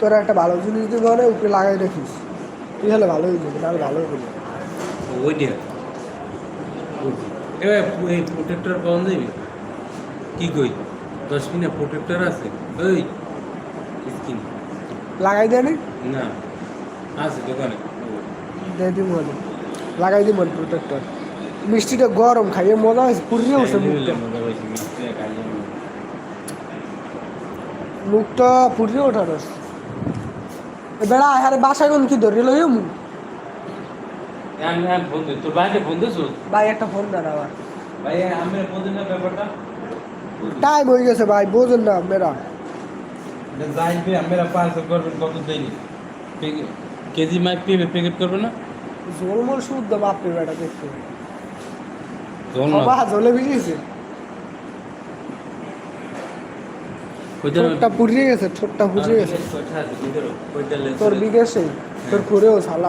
তোরা একটা ভালো জিনিস দিব না উপরে লাগাই রাখিস তুই হলে ভালোই দিবি না ভালোই দিবি ওইটা এই প্রোটেক্টর পাওয়া যাবে কি কই 10 মিনিট প্রোটেক্টর আছে ওই স্কিন লাগাই দেয় না আছে দোকানে দিয়ে দিব মনে লাগাই দিব প্রোটেক্টর মিষ্টিটা গরম খাইয়ে মজা হয়েছে পুরিয়ে উঠছে মুখটা পুরিয়ে ওঠার বেড়া আরে বাসায় কোন কি ধরে লইও মুখ তোর ভাইকে ফোন দিছো ভাই একটা ফোন দেন আবার ভাই আমি ফোন দিন না ব্যাপারটা টাইম হয়ে গেছে ভাই বোঝেন না মেরা যাইবে আমরা পার্সেল করবেন কত দেয়নি কেজি মাইক পেবে প্যাকেট করবে না ঝোলমোল শুদ্ধ বাপরে বেটা দেখতে জল না বাবা ঝোলে ভিজেছে ঠোঁটটা পুড়িয়ে গেছে ঠোঁটটা পুড়িয়ে গেছে তোর বিদেশে তোর ঘুরেও শালা